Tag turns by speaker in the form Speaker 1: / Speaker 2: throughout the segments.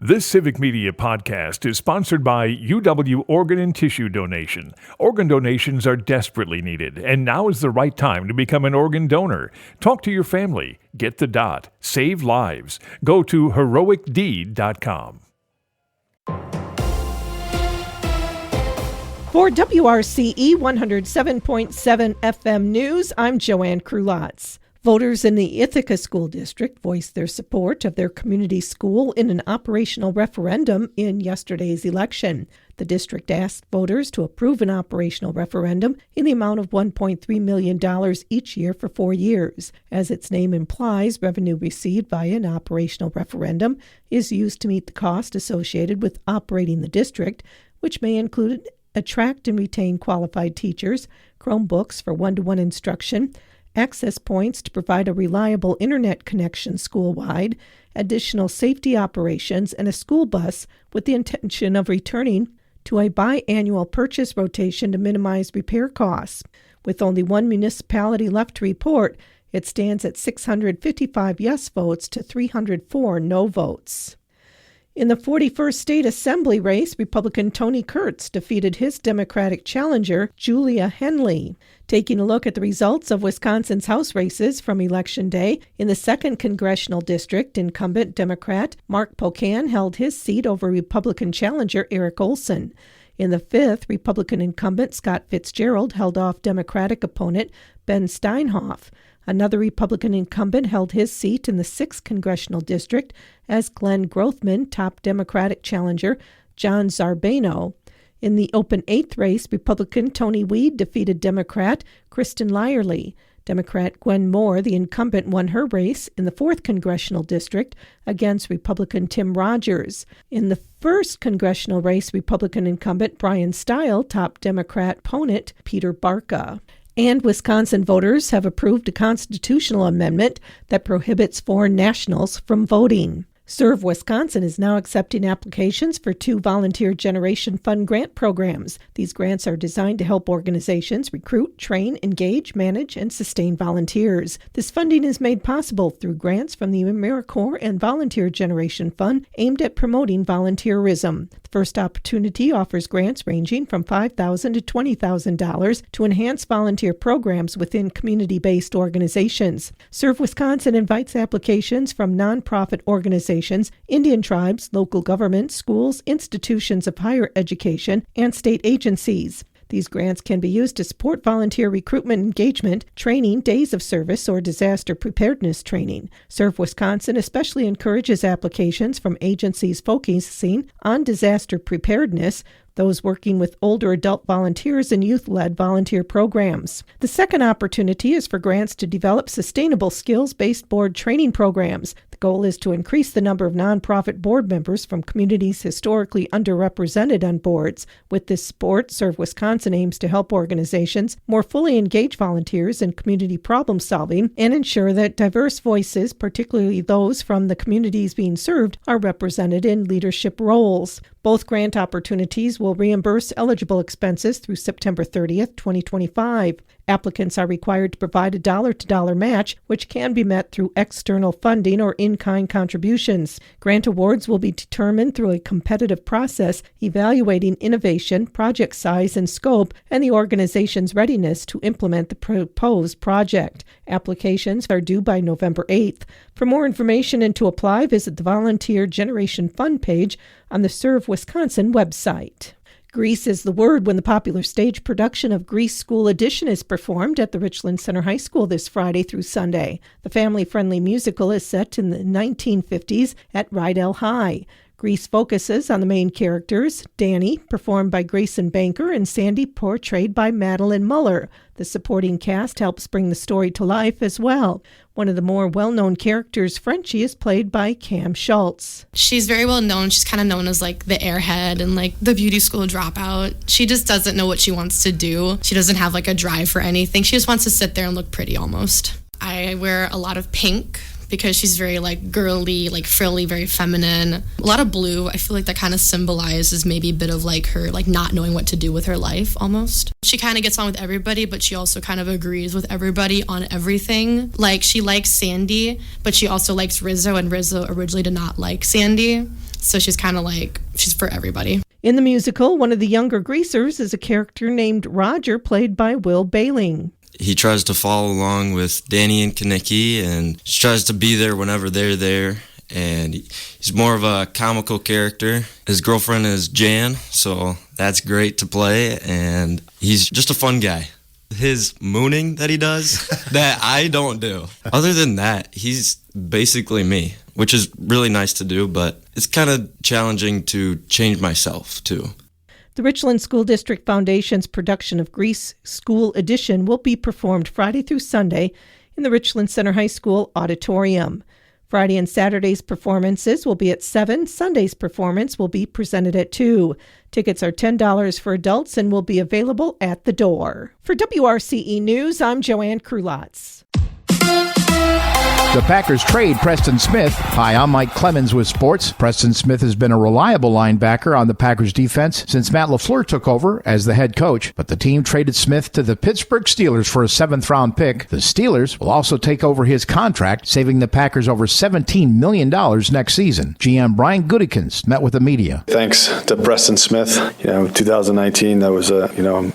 Speaker 1: This Civic Media podcast is sponsored by UW Organ and Tissue Donation. Organ donations are desperately needed, and now is the right time to become an organ donor. Talk to your family. Get the dot. Save lives. Go to heroicdeed.com.
Speaker 2: For WRCE 107.7 FM News, I'm Joanne Krulotz. Voters in the Ithaca School District voiced their support of their community school in an operational referendum in yesterday's election. The district asked voters to approve an operational referendum in the amount of $1.3 million each year for 4 years. As its name implies, revenue received via an operational referendum is used to meet the cost associated with operating the district, which may include attract and retain qualified teachers, Chromebooks for one-to-one instruction, access points to provide a reliable internet connection school-wide, additional safety operations, and a school bus with the intention of returning to a biannual purchase rotation to minimize repair costs. With only one municipality left to report, it stands at 655 yes votes to 304 no votes. In the 41st State Assembly race, Republican Tony Kurtz defeated his Democratic challenger, Julia Henley. Taking a look at the results of Wisconsin's House races from Election Day, in the 2nd Congressional District, incumbent Democrat Mark Pocan held his seat over Republican challenger Eric Olson. In the 5th, Republican incumbent Scott Fitzgerald held off Democratic opponent Ben Steinhoff. Another Republican incumbent held his seat in the 6th Congressional District as Glenn Grothman topped Democratic challenger John Zarbano. In the open 8th race, Republican Tony Weed defeated Democrat Kristen Lyerly. Democrat Gwen Moore, the incumbent, won her race in the 4th Congressional District against Republican Tim Rogers. In the 1st Congressional race, Republican incumbent Brian Stile topped Democrat opponent Peter Barca. And Wisconsin voters have approved a constitutional amendment that prohibits foreign nationals from voting. Serve Wisconsin is now accepting applications for 2 Volunteer Generation Fund grant programs. These grants are designed to help organizations recruit, train, engage, manage, and sustain volunteers. This funding is made possible through grants from the AmeriCorps and Volunteer Generation Fund aimed at promoting volunteerism. The first opportunity offers grants ranging from $5,000 to $20,000 to enhance volunteer programs within community-based organizations. Serve Wisconsin invites applications from nonprofit organizations, Indian tribes, local governments, schools, institutions of higher education, and state agencies. These grants can be used to support volunteer recruitment, engagement, training, days of service, or disaster preparedness training. Serve Wisconsin especially encourages applications from agencies focusing on disaster preparedness, those working with older adult volunteers and youth-led volunteer programs. The second opportunity is for grants to develop sustainable skills-based board training programs. The goal is to increase the number of nonprofit board members from communities historically underrepresented on boards. With this support, Serve Wisconsin aims to help organizations more fully engage volunteers in community problem solving and ensure that diverse voices, particularly those from the communities being served, are represented in leadership roles. Both grant opportunities will reimburse eligible expenses through September 30th, 2025. Applicants are required to provide a dollar-to-dollar match, which can be met through external funding or in-kind contributions. Grant awards will be determined through a competitive process evaluating innovation, project size and scope, and the organization's readiness to implement the proposed project. Applications are due by November 8th. For more information and to apply, visit the Volunteer Generation Fund page on the Serve Wisconsin website. Grease is the word when the popular stage production of Grease School Edition is performed at the Richland Center High School this Friday through Sunday. The family-friendly musical is set in the 1950s at Rydell High. Grease focuses on the main characters, Danny, performed by Grayson Banker, and Sandy, portrayed by Madeline Muller. The supporting cast helps bring the story to life as well. One of the more well-known characters, Frenchie, is played by Cam Schultz.
Speaker 3: She's very well known. She's kind of known as like the airhead and like the beauty school dropout. She just doesn't know what she wants to do. She doesn't have like a drive for anything. She just wants to sit there and look pretty almost. I wear a lot of pink because she's very like girly, like frilly, very feminine. A lot of blue. I feel like that kind of symbolizes maybe a bit of like her like not knowing what to do with her life almost. She kind of gets on with everybody, but she also kind of agrees with everybody on everything. Like she likes Sandy, but she also likes Rizzo, and Rizzo originally did not like Sandy. So she's kind of like, she's for everybody.
Speaker 2: In the musical, one of the younger greasers is a character named Roger, played by Will Bailing.
Speaker 4: He tries to follow along with Danny and Kanicki and just tries to be there whenever they're there. And he's more of a comical character. His girlfriend is Jan, so that's great to play. And he's just a fun guy. His mooning that he does, that I don't do. Other than that, he's basically me, which is really nice to do, but it's kind of challenging to change myself, too.
Speaker 2: The Richland School District Foundation's production of Grease School Edition will be performed Friday through Sunday in the Richland Center High School auditorium. Friday and Saturday's performances will be at 7. Sunday's performance will be presented at 2. Tickets are $10 for adults and will be available at the door. For WRCE News, I'm Joanne Krulotz.
Speaker 5: The Packers trade Preston Smith. Hi, I'm Mike Clemens with sports. Preston Smith has been a reliable linebacker on the Packers defense since Matt LaFleur took over as the head coach, but the team traded Smith to the Pittsburgh Steelers for a 7th-round pick. The Steelers will also take over his contract, saving the Packers over $17 million next season. GM Brian Gutekunst met with the media.
Speaker 6: Thanks to Preston Smith. 2019, that was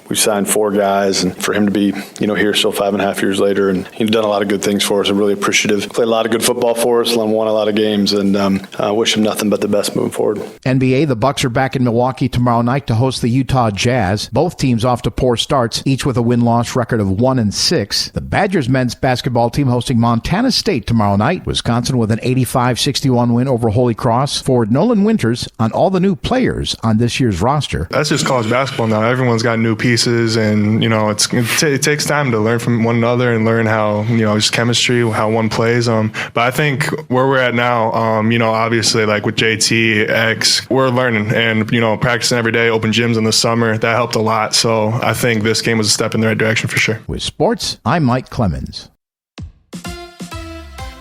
Speaker 6: we signed 4 guys, and for him to be, here still 5.5 years later, and he's done a lot of good things for us. I'm really appreciative. Played a lot of good football for us, won a lot of games, and I wish him nothing but the best moving forward.
Speaker 5: NBA, the Bucks are back in Milwaukee tomorrow night to host the Utah Jazz. Both teams off to poor starts, each with a win-loss record of 1-6. The Badgers men's basketball team hosting Montana State tomorrow night. Wisconsin with an 85-61 win over Holy Cross. Forward Nolan Winters on all the new players on this year's roster.
Speaker 7: That's just college basketball now. Everyone's got new pieces, and it takes time to learn from one another and learn how just chemistry, how one plays. But I think where we're at now, obviously like with JT, X, we're learning and, practicing every day, open gyms in the summer. That helped a lot. So I think this game was a step in the right direction for sure.
Speaker 5: With sports, I'm Mike Clemens.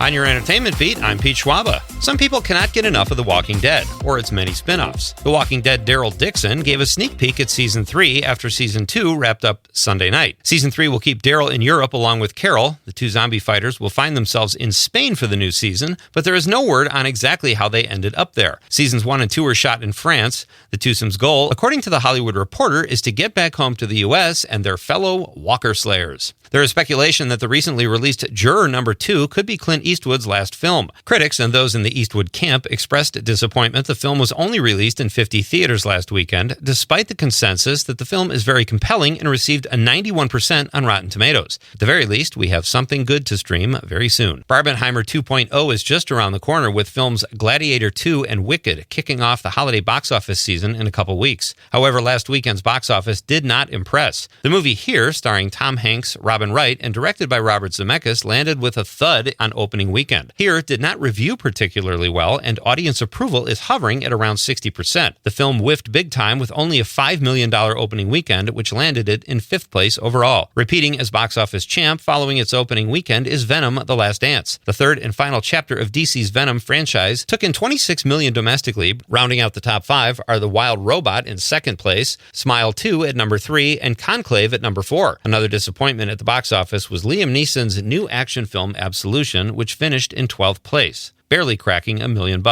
Speaker 8: On your entertainment beat, I'm Pete Schwaba. Some people cannot get enough of The Walking Dead, or its many spin-offs. The Walking Dead Daryl Dixon gave a sneak peek at Season 3 after Season 2 wrapped up Sunday night. Season 3 will keep Daryl in Europe along with Carol. The 2 zombie fighters will find themselves in Spain for the new season, but there is no word on exactly how they ended up there. Seasons 1 and 2 were shot in France. The twosome's goal, according to The Hollywood Reporter, is to get back home to the U.S. and their fellow Walker Slayers. There is speculation that the recently released Juror No. 2 could be Clint Eastwood's last film. Critics and those in the Eastwood camp expressed disappointment the film was only released in 50 theaters last weekend, despite the consensus that the film is very compelling and received a 91% on Rotten Tomatoes. At the very least, we have something good to stream very soon. Barbenheimer 2.0 is just around the corner, with films Gladiator 2 and Wicked kicking off the holiday box office season in a couple weeks. However, last weekend's box office did not impress. The movie Here, starring Tom Hanks, Robin Wright, and directed by Robert Zemeckis, landed with a thud on opening weekend. Here did not review particularly well, and audience approval is hovering at around 60%. The film whiffed big time with only a $5 million opening weekend, which landed it in 5th place overall. Repeating as box office champ following its opening weekend is Venom: The Last Dance. The 3rd and final chapter of DC's Venom franchise took in $26 million domestically. Rounding out the top 5 are The Wild Robot in 2nd place, Smile 2 at number 3, and Conclave at number 4. Another disappointment at the box office was Liam Neeson's new action film Absolution, which finished in 12th place, barely cracking $1 million.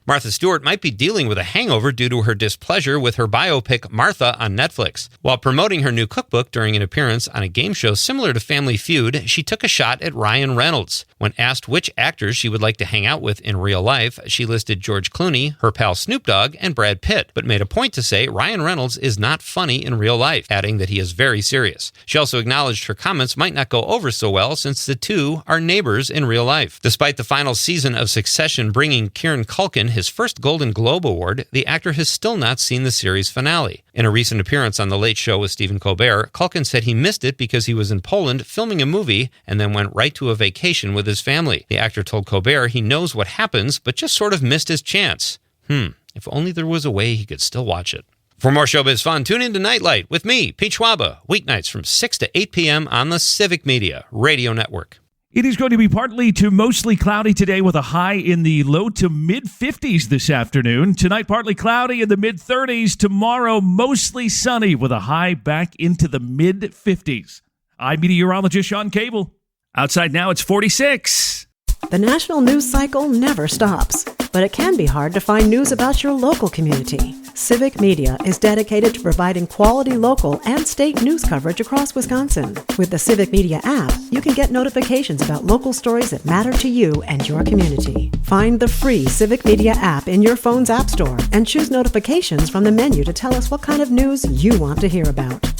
Speaker 8: Martha Stewart might be dealing with a hangover due to her displeasure with her biopic Martha on Netflix. While promoting her new cookbook during an appearance on a game show similar to Family Feud, she took a shot at Ryan Reynolds. When asked which actors she would like to hang out with in real life, she listed George Clooney, her pal Snoop Dogg, and Brad Pitt, but made a point to say Ryan Reynolds is not funny in real life, adding that he is very serious. She also acknowledged her comments might not go over so well since the two are neighbors in real life. Despite the final season of Succession bringing Kieran Culkin his first Golden Globe Award, the actor has still not seen the series finale. In a recent appearance on The Late Show with Stephen Colbert, Culkin said he missed it because he was in Poland filming a movie and then went right to a vacation with his family. The actor told Colbert he knows what happens, but just sort of missed his chance. If only there was a way he could still watch it. For more showbiz fun, tune in to Nightlight with me, Pete Schwaba, weeknights from 6 to 8 p.m. on the Civic Media Radio Network.
Speaker 9: It is going to be partly to mostly cloudy today with a high in the low to mid-50s this afternoon. Tonight, partly cloudy in the mid-30s. Tomorrow, mostly sunny with a high back into the mid-50s. I'm meteorologist Sean Cable. Outside now, it's 46.
Speaker 10: The national news cycle never stops, but it can be hard to find news about your local community. Civic Media is dedicated to providing quality local and state news coverage across Wisconsin. With the Civic Media app, you can get notifications about local stories that matter to you and your community. Find the free Civic Media app in your phone's app store and choose notifications from the menu to tell us what kind of news you want to hear about.